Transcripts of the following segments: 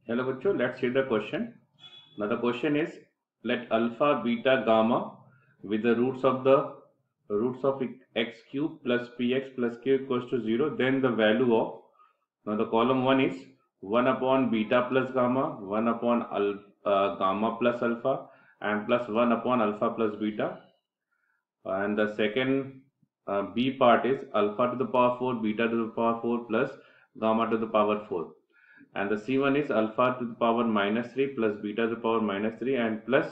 Hello बच्चों, let's see the question. Now the question is, let alpha, beta, gamma with the roots of x cube plus px plus q equals to 0. Then the value of, now the column 1 is 1 upon beta plus gamma, 1 upon gamma plus alpha, and plus 1 upon alpha plus beta. And the second B part is alpha to the power 4, beta to the power 4 plus gamma to the power 4. And the C1 is alpha to the power minus 3 plus beta to the power minus 3 and plus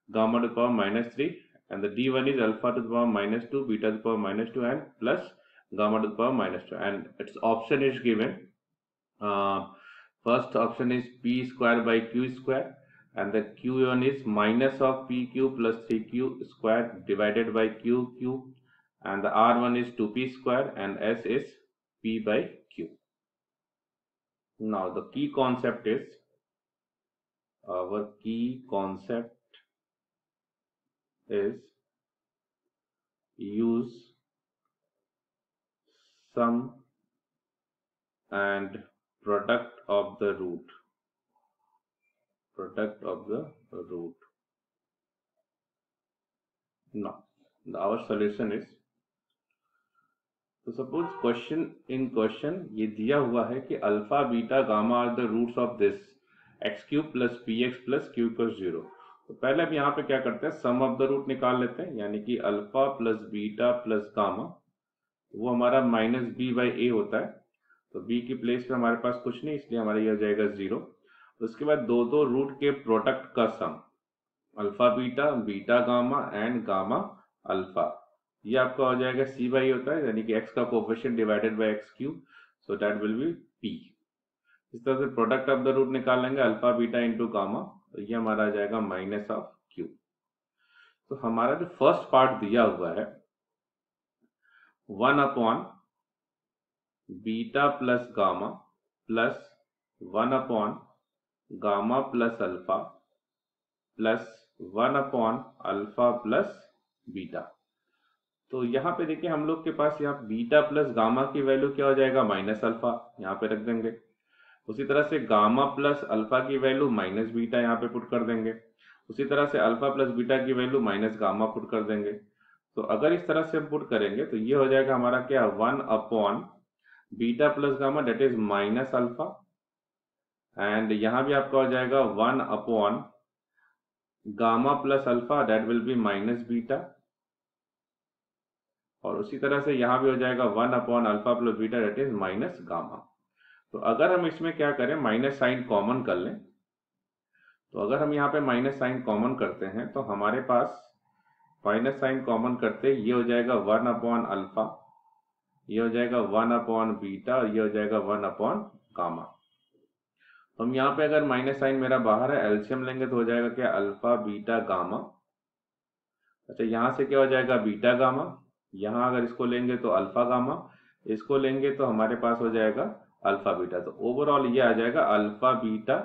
gamma to the power minus 3. And the D1 is alpha to the power minus 2, beta to the power minus 2 and plus gamma to the power minus 2. And its option is given. First option is P square by Q square, and the Q1 is minus of PQ plus 3Q square divided by QQ, and the R1 is 2P square and S is P by Q. Now the key concept is, our key concept is use sum and product of the root. Now our solution is, तो suppose question ये दिया हुआ है कि alpha beta gamma are the roots of this x cube plus p x plus q equals 0. तो पहले अब यहाँ पे क्या करते हैं, सम ऑफ द रूट निकाल लेते हैं, यानी कि alpha plus beta plus gamma वो हमारा माइनस बी बाई ए होता है. तो बी की प्लेस पे हमारे पास कुछ नहीं, इसलिए हमारा ये हो जाएगा 0. उसके बाद दो रूट के प्रोडक्ट का sum, alpha beta, beta gamma and gamma alpha, ये आपका हो जाएगा सी बाई होता है, यानी कि एक्स का coefficient divided by x cube, so that will B P. इस तरह से प्रोडक्ट ऑफ द रूट निकालेंगे अल्फा बीटा इंटू गामा, तो ये हमारा आ जाएगा माइनस ऑफ क्यू. तो हमारा जो फर्स्ट पार्ट दिया हुआ है 1 upon beta plus gamma plus 1 upon gamma plus alpha plus 1 upon alpha plus beta. तो यहाँ पे देखिए हम लोग के पास यहाँ बीटा प्लस गामा की वैल्यू क्या हो जाएगा, माइनस अल्फा, यहाँ पे रख देंगे. उसी तरह से गामा प्लस अल्फा की वैल्यू माइनस बीटा यहाँ पे पुट कर देंगे. उसी तरह से अल्फा प्लस बीटा की वैल्यू माइनस गामा पुट कर देंगे. तो अगर इस तरह से हम पुट करेंगे तो ये हो जाएगा हमारा क्या, 1 upon beta plus gamma that is minus alpha, and यहाँ भी आपका हो जाएगा 1 upon gamma plus alpha that will be minus beta, और उसी तरह से यहाँ भी हो जाएगा 1 upon alpha plus beta that is minus gamma. तो अगर हम इसमें क्या करें, माइनस साइन कॉमन कर लें, तो अगर हम यहाँ पे माइनस साइन कॉमन करते हैं तो हमारे पास माइनस साइन कॉमन करते ये हो जाएगा 1 अपॉन अल्फा, ये हो जाएगा 1 अपॉन बीटा और ये हो जाएगा 1 अपॉन गामा. तो हम यहाँ पे अगर माइनस साइन मेरा बाहर है, एलसीएम लेंगे तो हो जाएगा क्या, अल्फा बीटा गामा. अच्छा, यहाँ से क्या हो जाएगा, बीटा गामा, यहाँ अगर इसको लेंगे तो अल्फा गामा, इसको लेंगे तो हमारे पास हो जाएगा अल्फा बीटा. तो ओवरऑल ये आ जाएगा alpha beta,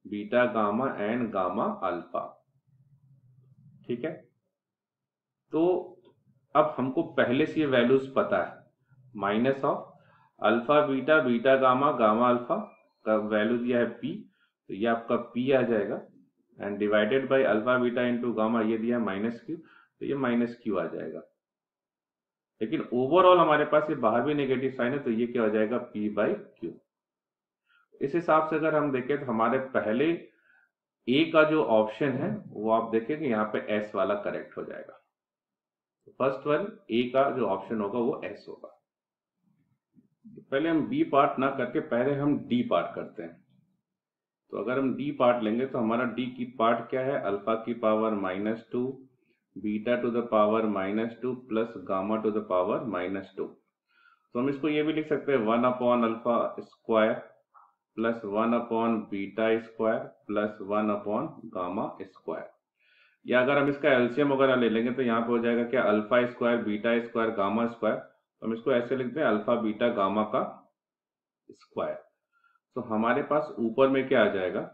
beta gamma and gamma alpha. ठीक है, तो अब हमको पहले से ये वैल्यूज पता है, minus of alpha beta, beta gamma, gamma alpha का वैल्यू दिया है पी, तो ये आपका पी आ जाएगा, and divided by alpha beta into gamma ये दिया है माइनस क्यू, तो ये माइनस क्यू आ जाएगा. लेकिन ओवरऑल हमारे पास ये बाहर भी नेगेटिव साइन है, तो ये क्या हो जाएगा, P बाई क्यू. इस हिसाब से अगर हम देखें तो हमारे पहले ए का जो ऑप्शन है वो आप देखेंगे यहाँ पे एस वाला करेक्ट हो जाएगा. फर्स्ट वन ए का जो ऑप्शन होगा वो एस होगा. पहले हम बी पार्ट ना करके पहले हम डी पार्ट करते हैं. तो अगर हम डी पार्ट लेंगे तो हमारा डी की पार्ट क्या है, अल्फा की power minus 2, beta two the power minus 2 plus gamma two the power minus 2. तो हम इसको ये भी लिख सकते हैं 1 upon alpha square plus 1 upon beta square plus 1 upon gamma square. या अगर हम इसका एलसीएम वगैरह ले लेंगे तो यहाँ पे हो जाएगा क्या, alpha square beta square gamma square. तो हम इसको ऐसे लिखते हैं अल्फा बीटा गामा का स्क्वायर. तो हमारे पास ऊपर में क्या आ जाएगा,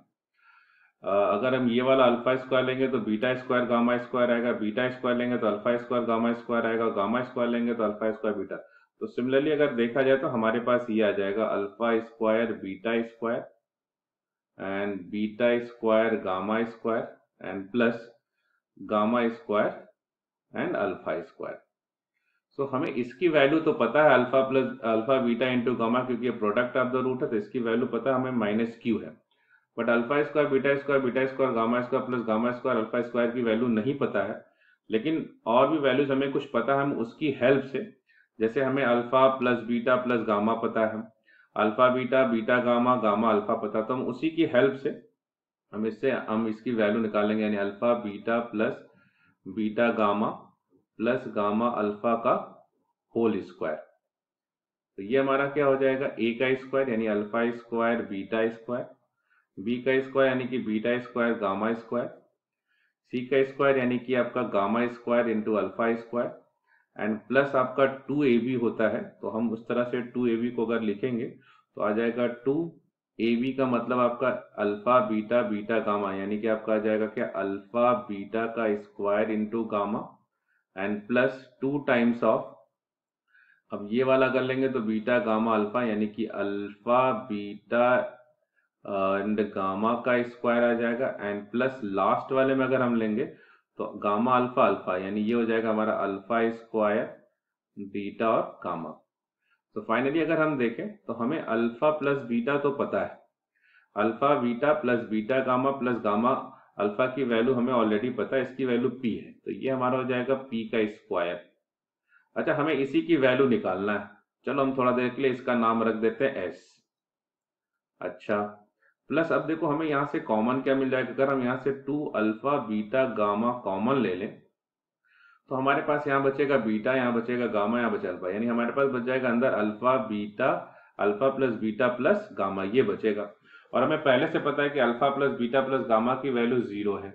अगर हम ये वाला अल्फा स्क्वायर लेंगे तो बीटा स्क्वायर गामा स्क्वायर आएगा, बीटा स्क्वायर लेंगे तो अल्फा स्क्वायर गामा स्क्वायर आएगा, गामा स्क्वायर लेंगे तो अल्फा स्क्वायर बीटा. तो सिमिलरली अगर देखा जाए तो हमारे पास ये आ जाएगा alpha square beta square and beta square gamma square and plus gamma square and alpha square. So हमें इसकी वैल्यू तो पता है alpha plus alpha beta into gamma, क्योंकि ये प्रोडक्ट ऑफ द रूट है तो इसकी वैल्यू पता है हमें माइनस क्यू है। But alpha square beta square gamma square plus gamma square alpha square की वैल्यू नहीं पता है, लेकिन और भी वैल्यूज हमें कुछ पता है, हम उसकी हेल्प से, जैसे हमें अल्फा प्लस गामा पता है, alpha beta beta gamma gamma alpha पता, तो हम उसी की हेल्प से हम इसकी वैल्यू निकालेंगे, यानी alpha beta plus beta gamma plus gamma alpha का होल स्क्वायर। तो ये हमारा क्या हो जाएगा, ए का स्क्वायर यानी alpha square beta square, b का स्क्वायर यानी कि beta square gamma square, c का स्क्वायर यानी कि आपका gamma square into alpha square and plus आपका 2ab होता है, तो हम उस तरह से 2ab को अगर लिखेंगे तो आ जाएगा 2ab का मतलब आपका अल्फा बीटा बीटा गामा, यानी कि आपका आ जाएगा क्या अल्फा बीटा का square into gamma and plus 2 times of, अब ये वाला कर लेंगे तो बीटा गामा अल्फा यानी कि अल्फा बीटा एंड गामा का स्क्वायर आ जाएगा एंड प्लस लास्ट वाले में अगर हम लेंगे तो गामा अल्फा अल्फा, यानी ये हो जाएगा हमारा अल्फा स्क्वायर बीटा और गामा। तो फाइनली अगर हम देखें तो हमें अल्फा प्लस बीटा तो पता है, alpha beta plus beta gamma plus gamma alpha की वैल्यू हमें ऑलरेडी पता है, इसकी वैल्यू p है, तो ये हमारा हो जाएगा p का स्क्वायर। अच्छा, हमें इसी की वैल्यू निकालना है, चलो हम थोड़ा देर के लिए इसका नाम रख देते हैं s। अच्छा, प्लस अब देखो हमें यहाँ से कॉमन क्या मिल जाएगा, अगर हम यहाँ से 2 अल्फा बीटा गामा कॉमन ले लें तो हमारे पास यहाँ बचेगा बीटा, यहाँ बचेगा गामा, यहाँ बचा अल्फा, यानी हमारे पास बच जाएगा अंदर alpha beta alpha plus gamma ये बचेगा। और हमें पहले से पता है कि अल्फा प्लस गामा की वैल्यू 0 है,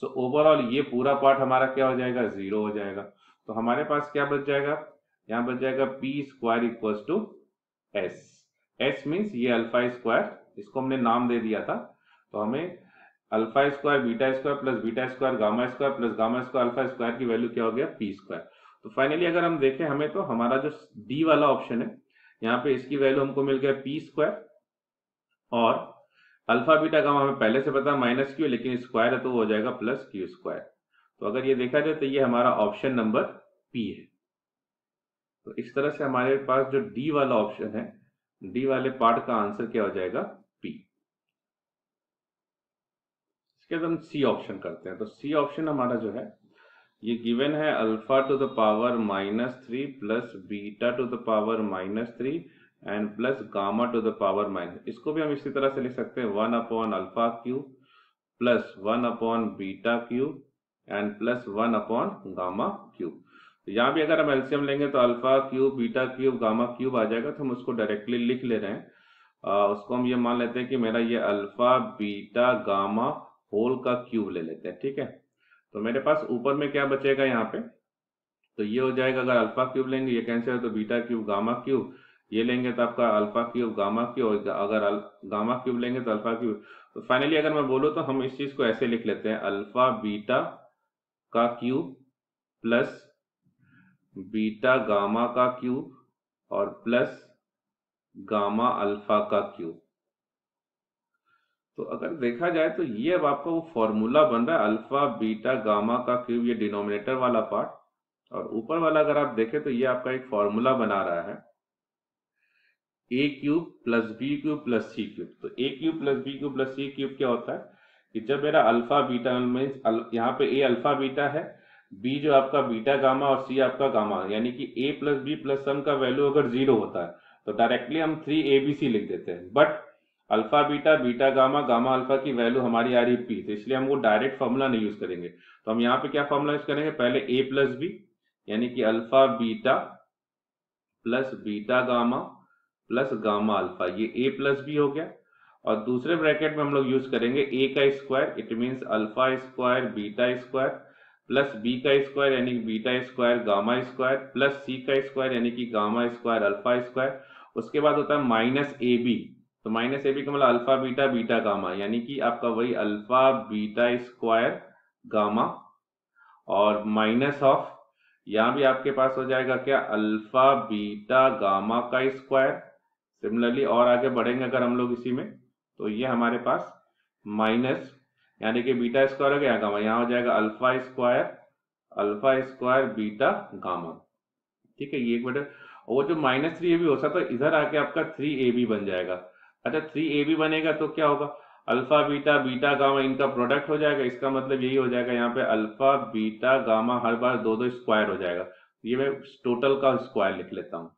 सो ओवरऑल ये पूरा पार्ट हमारा क्या हो जाएगा, 0 हो जाएगा। तो हमारे पास क्या बच जाएगा, यहाँ बच जाएगा p square equals to s. S means ये अल्फा स्क्वायर, इसको हमने नाम दे दिया था, तो हमें alpha square beta square plus beta square gamma square plus gamma square alpha square की वैल्यू क्या हो गया, पी स्क्वायर। तो फाइनली अगर हम देखें हमें तो हमारा जो डी वाला ऑप्शन है यहाँ पे इसकी वैल्यू हमको मिल गया पी स्क्वायर, और अल्फा बीटा गामा हमें पहले से पता है माइनस क्यू, लेकिन स्क्वायर है तो वो हो जाएगा प्लस क्यू स्क्वायर। तो अगर ये देखा जाए तो ये हमारा ऑप्शन नंबर पी है। तो इस तरह से हमारे पास जो डी वाला ऑप्शन है, डी वाले पार्ट का आंसर क्या हो जाएगा, पी। इसके बाद हम सी ऑप्शन करते हैं। तो सी ऑप्शन हमारा जो है ये गिवन है alpha two the power -3 plus beta two the power -3 and plus gamma two the power minus, इसको भी हम इसी तरह से लिख सकते हैं 1 upon alpha cube plus 1 upon beta cube and plus 1 upon gamma cube. तो यहाँ भी अगर हम एलसीएम लेंगे तो alpha cube beta cube gamma cube आ जाएगा, तो हम उसको डायरेक्टली लिख ले रहे हैं। उसको हम ये मान लेते हैं कि मेरा ये अल्फा बीटा गामा होल का क्यूब ले लेते हैं, ठीक है। तो मेरे पास ऊपर में क्या बचेगा यहाँ पे, तो ये हो जाएगा, अगर अल्फा क्यूब लेंगे ये कैंसिल है तो बीटा क्यूब गामा क्यूब, ये लेंगे तो आपका अल्फा क्यूब गामा क्यूब, अगर गामा क्यूब लेंगे तो अल्फा क्यूब। तो फाइनली अगर मैं बोलूँ तो हम इस चीज को ऐसे लिख लेते हैं, अल्फा बीटा का क्यूब प्लस बीटा गामा का क्यूब और प्लस गामा अल्फा का क्यूब। तो अगर देखा जाए तो ये अब आपका वो फॉर्मूला बन रहा है अल्फा बीटा गामा का क्यूब, ये डिनोमिनेटर वाला पार्ट, और ऊपर वाला अगर आप देखें तो ये आपका एक फॉर्मूला बना रहा है A cube plus B cube plus C cube. तो A cube plus B cube plus C cube क्या होता है कि जब मेरा अल्फा बीटा मीन्स यहाँ पे ए अल्फा बीटा है, बी जो आपका बीटा गामा और सी आपका गामा, यानी कि ए प्लस बी प्लस सम का वैल्यू अगर 0 होता है तो डायरेक्टली हम 3abc लिख देते हैं। But alpha beta beta gamma gamma alpha की वैल्यू हमारी आ रही पी, तो इसलिए हम वो डायरेक्ट फॉर्मूला नहीं यूज करेंगे। तो हम यहाँ पे क्या फॉर्मूला यूज करेंगे, पहले ए प्लस बी यानी कि alpha beta plus beta gamma plus gamma alpha, ये ए प्लस बी हो गया, और दूसरे ब्रैकेट में हम लोग यूज करेंगे ए का square, it means alpha square beta square plus B का स्क्वायर यानी beta square gamma square plus C का स्क्वायर यानी कि गामा स्क्वायर अल्फा स्क्वायर। उसके बाद होता है माइनस ए बी, तो माइनस ए बी का मतलब अल्फा बीटा बीटा गामा, यानी कि आपका वही अल्फा बीटा स्क्वायर गामा और माइनस ऑफ, यहाँ भी आपके पास हो जाएगा क्या, अल्फा बीटा गामा का स्क्वायर। सिमिलरली और आगे बढ़ेंगे अगर हम लोग इसी में, तो ये हमारे पास माइनस, यानी कि बीटा स्क्वायर हो गया गामा, यहाँ हो जाएगा अल्फा स्क्वायर बीटा गामा। ठीक है, ये एक मिनट, वो जो -3ab हो सकता है इधर आके आपका 3ab बन जाएगा। अच्छा 3ab बनेगा तो क्या होगा, अल्फा बीटा बीटा गामा इनका प्रोडक्ट हो जाएगा, इसका मतलब यही हो जाएगा यहाँ पे अल्फा बीटा गामा हर बार दो दो स्क्वायर हो जाएगा, ये मैं टोटल का स्क्वायर लिख लेता हूँ।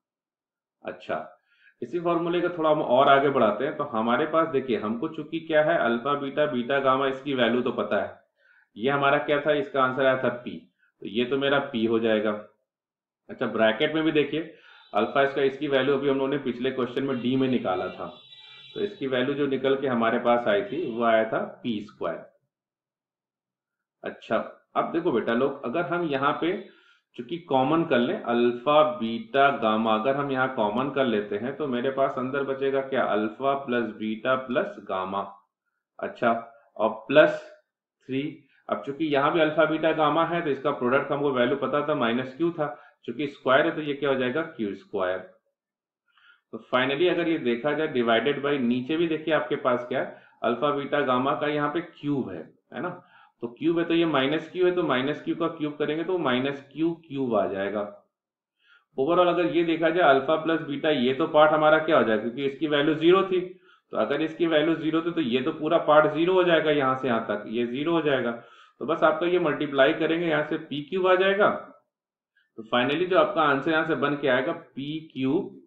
अच्छा, इसी फॉर्मूले को थोड़ा हम और आगे बढ़ाते हैं, तो हमारे पास देखिए हमको चूंकि क्या है अल्फा बीटा बीटा गामा इसकी वैल्यू तो पता है, ये हमारा क्या था, इसका आंसर आया था पी, तो ये तो मेरा पी हो जाएगा। अच्छा ब्रैकेट में भी देखिए अल्फा इसका, इसकी वैल्यू अभी हम लोगों ने पिछले क्वेश्चन में डी में निकाला था, तो इसकी वैल्यू जो निकल के हमारे पास आई थी वो आया था पी स्क्वायर। अच्छा अब देखो बेटा लोग, अगर हम यहाँ पे चूंकि कॉमन कर लें अल्फा बीटा गामा, अगर हम यहाँ कॉमन कर लेते हैं तो मेरे पास अंदर बचेगा क्या, alpha plus beta plus gamma. अच्छा और +3, अब चूंकि यहाँ भी अल्फा बीटा गामा है तो इसका प्रोडक्ट हमको वैल्यू पता था -q था, चूंकि स्क्वायर है तो ये क्या हो जाएगा q स्क्वायर। तो फाइनली अगर ये देखा जाए डिवाइडेड बाय, नीचे भी देखिए आपके पास क्या है अल्फा बीटा गामा का यहाँ पे क्यूब है ना, तो क्यूब है तो ये -q है, तो -q का क्यूब करेंगे तो -q क्यूब आ जाएगा। ओवरऑल अगर ये देखा जाए अल्फा प्लस बीटा, ये तो पार्ट हमारा क्या हो जाएगा, क्योंकि इसकी वैल्यू 0 थी, तो अगर इसकी वैल्यू 0 थी तो ये तो पूरा पार्ट 0 हो जाएगा, यहाँ से यहाँ तक ये 0 हो जाएगा, तो बस आपका ये मल्टीप्लाई करेंगे यहाँ से पी क्यूब आ जाएगा। तो फाइनली जो आपका आंसर यहाँ से बन के आएगा पी क्यूब।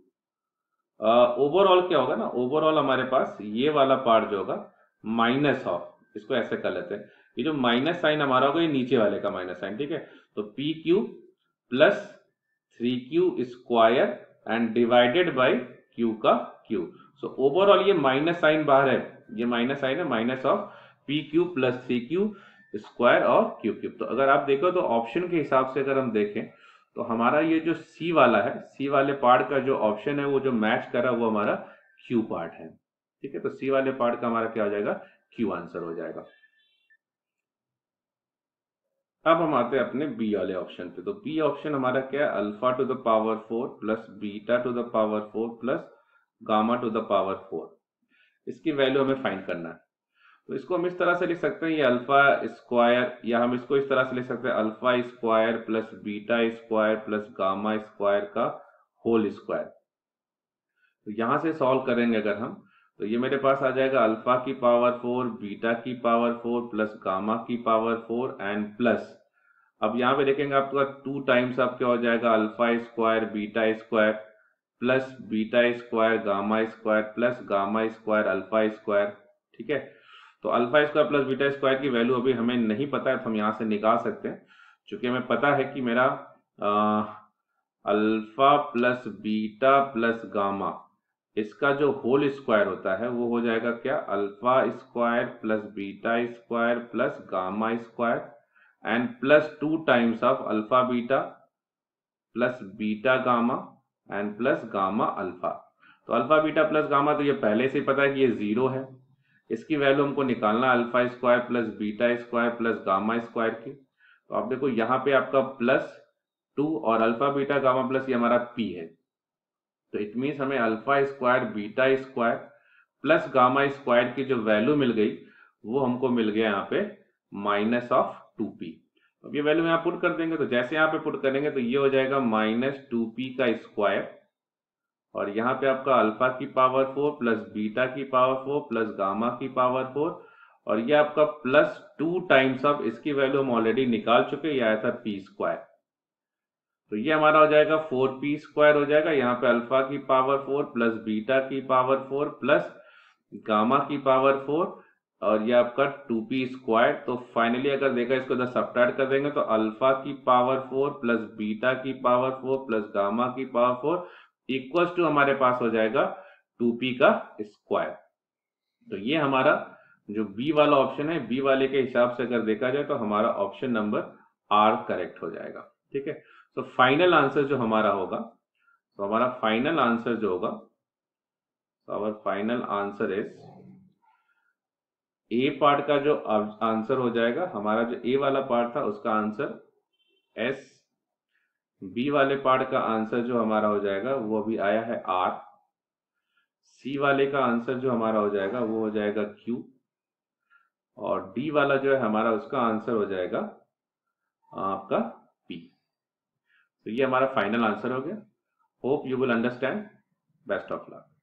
ओवरऑल क्या होगा ना, ओवरऑल हमारे पास ये वाला पार्ट जो होगा माइनस ऑफ, इसको ऐसे कर लेते हैं, ये जो माइनस साइन हमारा होगा ये नीचे वाले का माइनस साइन, ठीक है, तो P cube plus 3q square and divided by q का क्यूब। सो ओवरऑल ये माइनस साइन बाहर है, ये माइनस साइन है, minus of P cube plus 3q square और क्यू क्यूब। तो अगर आप देखो तो ऑप्शन के हिसाब से अगर हम देखें तो हमारा ये जो सी वाला है, सी वाले पार्ट का जो ऑप्शन है वो जो मैच कर रहा है वो हमारा क्यू पार्ट है। ठीक है, तो सी वाले पार्ट का हमारा क्या हो जाएगा, क्यू आंसर हो जाएगा। अब हम आते हैं अपने बी वाले ऑप्शन पे, तो बी ऑप्शन हमारा क्या है, alpha two the power 4 plus beta two the power 4 plus gamma two the power 4, इसकी वैल्यू हमें फाइंड करना है। तो इसको हम इस तरह से लिख सकते हैं, ये अल्फा स्क्वायर, या हम इसको इस तरह से लिख सकते हैं alpha square plus beta square plus gamma square का होल स्क्वायर। तो यहां से सॉल्व करेंगे अगर हम, तो ये मेरे पास आ जाएगा अल्फा की पावर 4 बीटा की पावर 4 प्लस गामा की पावर 4 एंड प्लस, अब यहाँ पे देखेंगे आपका 2 टाइम्स अब क्या हो जाएगा alpha square beta square plus beta square gamma square plus gamma square alpha square. ठीक है, तो alpha square plus beta square की वैल्यू अभी हमें नहीं पता है, तो हम यहाँ से निकाल सकते हैं, चूंकि हमें पता है कि मेरा alpha plus beta plus gamma इसका जो होल स्क्वायर होता है वो हो जाएगा क्या, alpha square plus beta square plus gamma square and plus 2 times of alpha beta plus beta gamma and plus gamma alpha. तो अल्फा बीटा प्लस गामा तो ये पहले से ही पता है कि ये 0 है, इसकी वैल्यू हमको निकालना alpha square plus beta square plus gamma square की। तो आप देखो यहाँ पे आपका +2 और अल्फा बीटा गामा प्लस ये हमारा p है, तो इट मीन्स हमें alpha square beta square plus gamma square की जो वैल्यू मिल गई वो हमको मिल गया यहाँ पे -2p। अब ये वैल्यू यहाँ पुट कर देंगे, तो जैसे यहाँ पे पुट करेंगे तो ये हो जाएगा -2p का स्क्वायर, और यहाँ पे आपका अल्फा की पावर 4 प्लस बीटा की पावर 4 प्लस गामा की पावर 4, और ये आपका +2 टाइम्स ऑफ, इसकी वैल्यू हम ऑलरेडी निकाल चुके, ये आया था p स्क्वायर, तो ये हमारा हो जाएगा 4p स्क्वायर हो जाएगा, यहाँ पे अल्फा की पावर 4 प्लस बीटा की पावर 4 प्लस गामा की पावर 4, और ये आपका 2p स्क्वायर। तो फाइनली अगर देखा इसको इधर सब्ट्रैक्ट कर देंगे तो अल्फा की पावर 4 प्लस बीटा की पावर 4 प्लस गामा की पावर 4 इक्वल्स टू हमारे पास हो जाएगा 2p का स्क्वायर। तो ये हमारा जो बी वाला ऑप्शन है, बी वाले के हिसाब से अगर देखा जाए तो हमारा ऑप्शन नंबर आर करेक्ट हो जाएगा। ठीक है, तो फाइनल आंसर जो हमारा होगा, तो हमारा फाइनल आंसर जो होगा, तो our final answer is, a part का जो आंसर हो जाएगा, हमारा जो ए वाला पार्ट था उसका आंसर एस, बी वाले पार्ट का आंसर जो हमारा हो जाएगा वो अभी आया है आर, सी वाले का आंसर जो हमारा हो जाएगा वो हो जाएगा क्यू, और डी वाला जो है हमारा, उसका आंसर हो जाएगा आपका पी। तो ये हमारा फाइनल आंसर हो गया। Hope you will understand. Best of luck.